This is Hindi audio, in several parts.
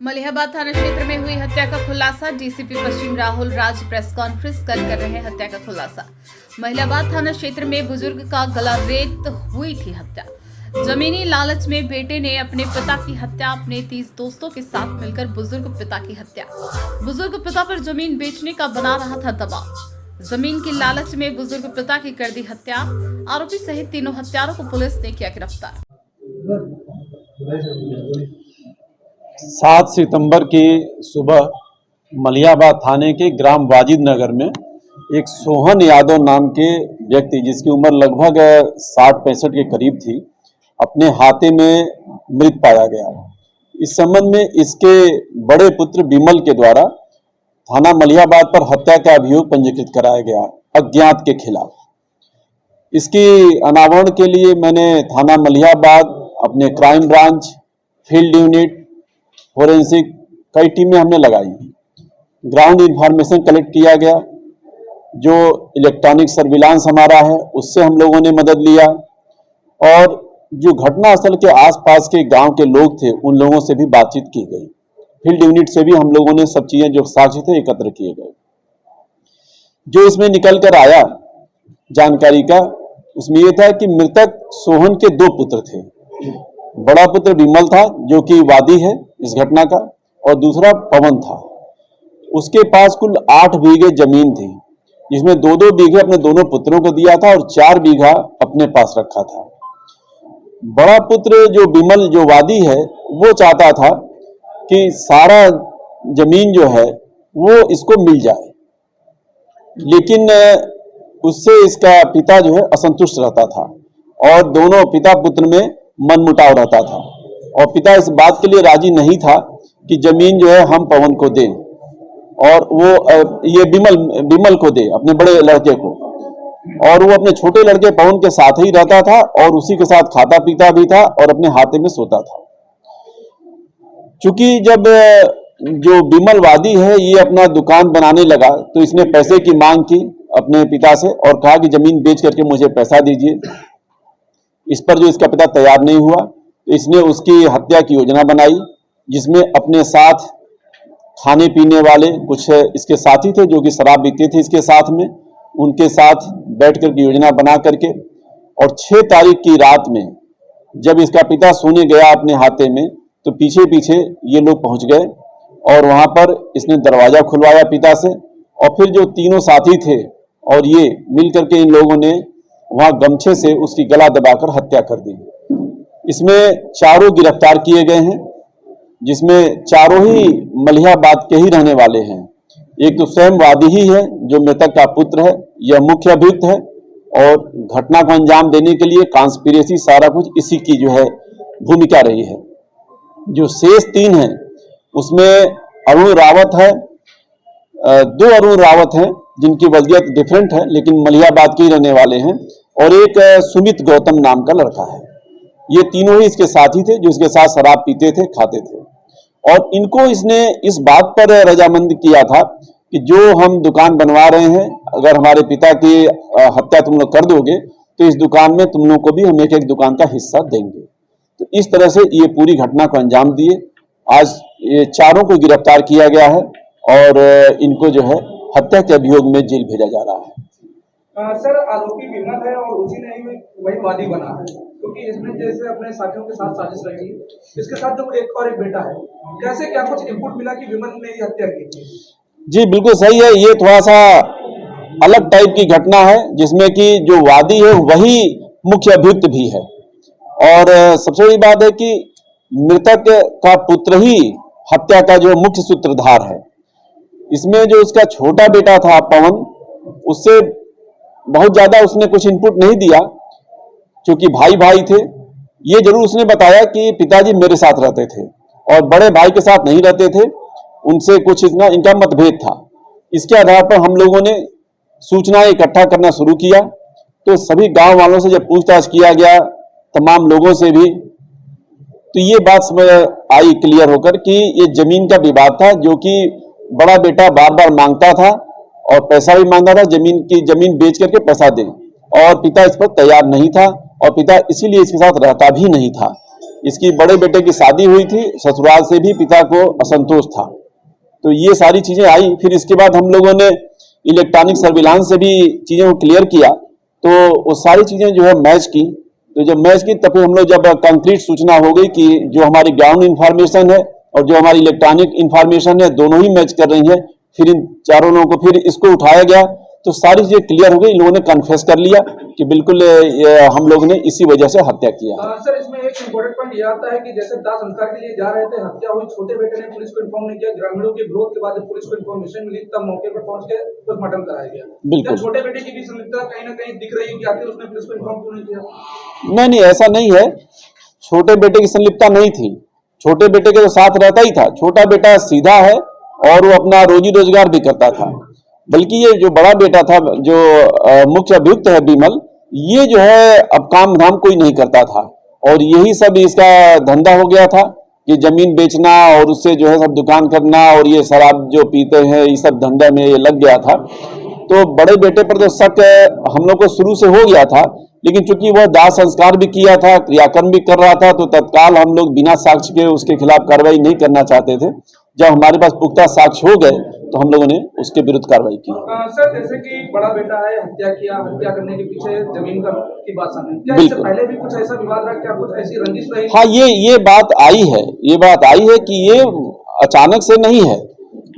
मलिहाबाद थाना क्षेत्र में हुई हत्या का खुलासा। डीसीपी पश्चिम राहुल राज प्रेस कॉन्फ्रेंस कर रहे हैं हत्या का खुलासा। मलिहाबाद थाना क्षेत्र में बुजुर्ग का गला रेत हुई थी हत्या। जमीनी लालच में बेटे ने अपने पिता की हत्या, अपने 30 दोस्तों के साथ मिलकर बुजुर्ग पिता की हत्या। बुजुर्ग पिता पर जमीन बेचने का बना रहा था दबाव। जमीन की लालच में बुजुर्ग पिता की कर दी हत्या। आरोपी सहित तीनों हत्यारों को पुलिस ने किया गिरफ्तार। 7 सितंबर की सुबह मलिहाबाद थाने के ग्राम वाजिद नगर में एक सोहन यादव नाम के व्यक्ति, जिसकी उम्र लगभग 60-65 के करीब थी, अपने हाथे में मृत पाया गया। इस संबंध में इसके बड़े पुत्र विमल के द्वारा थाना मलिहाबाद पर हत्या का अभियोग पंजीकृत कराया गया अज्ञात के खिलाफ। इसकी अनावरण के लिए मैंने थाना मलिहाबाद, अपने crime branch, field unit, forensic कई टीमें हमने लगाई। ग्राउंड इंफॉर्मेशन कलेक्ट किया गया। जो इलेक्ट्रॉनिक सर्विलांस हमारा है उससे हम लोगों ने मदद लिया, और जो घटनास्थल के आसपास के गांव के लोग थे उन लोगों से भी बातचीत की गई। फील्ड यूनिट से भी हम लोगों ने सब चीजें जो साक्ष्य थे एकत्र किए गए। जो इसमें निकल कर आया जानकारी का, उसमें यह था कि मृतक सोहन के 2 पुत्र थे। बड़ा पुत्र विमल था जो कि वादी है इस घटना का, और दूसरा पवन था। उसके पास कुल 8 बीघे जमीन थी, जिसमें 2-2 बीघे अपने दोनों पुत्रों को दिया था और 4 बीघा अपने पास रखा था। बड़ा पुत्र जो विमल, जो वादी है, वो चाहता था कि सारा जमीन जो है वो इसको मिल जाए, लेकिन उससे इसका पिता जो है असंतुष्ट रहता था, और दोनों पिता पुत्र में मनमुटाव रहता था। और पिता इस बात के लिए राजी नहीं था कि जमीन जो है हम पवन को दें, और वो ये विमल को दे, अपने बड़े लड़के को, और वो अपने छोटे लड़के पवन के साथ ही रहता था और उसी के साथ खाता पीता भी था और अपने हाथे में सोता था। चूंकि जब जो विमल वादी है ये अपना दुकान बनाने लगा तो इसने पैसे की मांग की अपने पिता से और कहा कि जमीन बेच करके मुझे पैसा दीजिए। इस पर जो इसका पिता तैयार नहीं हुआ तो इसने उसकी हत्या की योजना बनाई, जिसमें अपने साथ खाने पीने वाले कुछ इसके साथी थे जो कि शराब पीते थे इसके साथ में, उनके साथ बैठ कर की योजना बना करके, और 6 तारीख की रात में जब इसका पिता सोने गया अपने हाथे में, तो पीछे पीछे ये लोग पहुंच गए और वहां पर इसने दरवाजा खुलवाया पिता से, और फिर जो तीनों साथी थे और ये मिल करके इन लोगों ने वहां गमछे से उसकी गला दबाकर हत्या कर दी। इसमें चारों गिरफ्तार किए गए हैं, जिसमें चारों ही मलिहाबाद के ही रहने वाले हैं। एक तो स्वयं वादी ही है जो मृतक का पुत्र है, यह मुख्य अभियुक्त है, और घटना को अंजाम देने के लिए कॉन्स्पिरेसी सारा कुछ इसी की जो है भूमिका रही है। जो शेष 3 हैं उसमें अरुण रावत है, 2 अरुण रावत हैं जिनकी वजह डिफरेंट है लेकिन मलिहाबाद के ही रहने वाले हैं, और एक सुमित गौतम नाम का लड़का है। ये तीनों ही इसके साथी थे जो इसके साथ शराब पीते थे, खाते थे, और इनको इसने इस बात पर रजामंद किया था कि जो हम दुकान बनवा रहे हैं, अगर हमारे पिता की हत्या तुम लोग कर दोगे तो इस दुकान में तुम लोग को भी हम एक दुकान का हिस्सा देंगे। तो इस तरह से ये पूरी घटना को अंजाम दिए। आज ये चारों को गिरफ्तार किया गया है और इनको जो है हत्या के अभियोग में जेल भेजा जा रहा है। सर, आरोपी विमल है और उसी ने ही वही वादी बना है, क्योंकि इसने जैसे अपने साथियों के साथ साजिश रची, इसके साथ जो एक बेटा है, कैसे क्या कुछ इनपुट मिला कि विमल ने ये हत्या की थी? जी बिल्कुल सही है। ये थोड़ा सा अलग टाइप की घटना है जिसमें कि जो वादी है वही मुख्य अभियुक्त भी है, और सबसे बड़ी बात है कि मृतक का पुत्र ही हत्या का जो मुख्य सूत्रधार है। इसमें जो उसका छोटा बेटा था पवन, उससे बहुत ज्यादा उसने कुछ इनपुट नहीं दिया, क्योंकि भाई भाई थे। ये जरूर उसने बताया कि पिताजी मेरे साथ रहते थे और बड़े भाई के साथ नहीं रहते थे, उनसे कुछ इनका मतभेद था। इसके आधार पर हम लोगों ने सूचना इकट्ठा करना शुरू किया, तो सभी गांव वालों से जब पूछताछ किया गया, तमाम लोगों से भी, तो ये बात समझ आई क्लियर होकर कि ये जमीन का विवाद था, जो कि बड़ा बेटा बार बार मांगता था और पैसा भी मांगता था, जमीन बेच करके पैसा दे, और पिता इस पर तैयार नहीं था, और पिता इसीलिए इसके साथ रहता भी नहीं था। इसकी बड़े बेटे की शादी हुई थी, ससुराल से भी पिता को असंतोष था। तो ये सारी चीजें आई। फिर इसके बाद हम लोगों ने इलेक्ट्रॉनिक सर्विलांस से भी चीजें को क्लियर किया, तो वो सारी चीजें जो है मैच की। तो जब मैच की तब हम लोग जब कंक्रीट सूचना हो गई कि जो हमारी ग्राउंड इंफॉर्मेशन है और जो हमारी इलेक्ट्रॉनिक इंफॉर्मेशन है दोनों ही मैच कर रही हैं, फिर इन चारों लोगों को फिर इसको उठाया गया, तो सारी चीजें क्लियर हो गई। इन लोगों ने कन्फेस कर लिया कि बिल्कुल हम लोग ने इसी वजह से हत्या किया। सर, इसमें एक इम्पोर्टेंट पॉइंट ये आता है कि जैसे दाह संस्कार के लिए जा रहे थे, हत्या हुई, छोटे बेटे ने पुलिस को इन्फॉर्म नहीं किया, ग्रामीणों के विरोध के बाद जब पुलिस को इन्फॉर्मेशन मिली तब मौके पर पहुंच के पोस्टमार्टम कराया गया। बिल्कुल। छोटे बेटे की भी संलिप्तता कहीं ना कहीं दिख रही है कि आखिर उसने पुलिस को इन्फॉर्म क्यों नहीं किया? नहीं, ऐसा नहीं है। छोटे बेटे की संलिप्तता नहीं थी, छोटे बेटे के तो साथ रहता ही था। छोटा बेटा सीधा है और वो अपना रोजी रोजगार भी करता था। बल्कि ये जो बड़ा बेटा था, जो मुख्य अभियुक्त है विमल, ये जो है अब काम धाम कोई नहीं करता था और यही सब इसका धंधा हो गया था कि जमीन बेचना और उससे जो है सब दुकान करना और ये शराब जो पीते हैं, ये सब धंधे में ये लग गया था। तो बड़े बेटे पर तो शक हम लोग को शुरू से हो गया था, लेकिन चूंकि वह दाह संस्कार भी किया था, क्रियाकर्म भी कर रहा था, तो तत्काल हम लोग बिना साक्ष्य के उसके खिलाफ कार्रवाई नहीं करना चाहते थे। जब हमारे पास पुख्ता साक्ष्य हो गए तो हम लोगों ने उसके विरुद्ध कार्रवाई की। सर, जैसे कि बड़ा बेटा है, हत्या किया, हत्या करने के पीछे जमीन की बात सामने, क्या इससे पहले भी कुछ ऐसा विवाद रहा, क्या कुछ ऐसी रंजिश रही? हाँ, ये बात आई है, कि ये अचानक से नहीं है।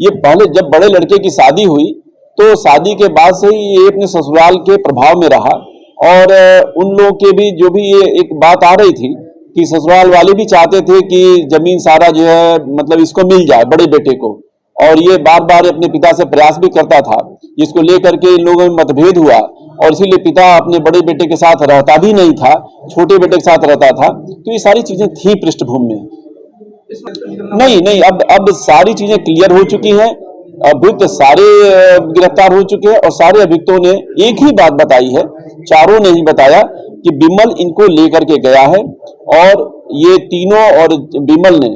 ये पहले जब बड़े लड़के की शादी हुई तो शादी के बाद से ही ये अपने ससुराल के प्रभाव में रहा और उन लोगों के भी जो भी ये एक बात आ रही थी कि ससुराल वाले भी चाहते थे कि जमीन सारा जो है मतलब इसको मिल जाए बड़े बेटे को, और ये बार बार अपने पिता से प्रयास भी करता था। इसको लेकर के इन लोगों में मतभेद हुआ और इसीलिए पिता अपने बड़े बेटे के साथ रहता भी नहीं था, छोटे बेटे के साथ रहता था। तो ये सारी चीजें थी पृष्ठभूमि में। नहीं, अब सारी चीजें क्लियर हो चुकी हैं, अभियुक्त सारे गिरफ्तार हो चुके हैं और सारे अभियुक्तों ने एक ही बात बताई है, चारों ने ही बताया कि विमल इनको लेकर के गया है और ये तीनों और विमल ने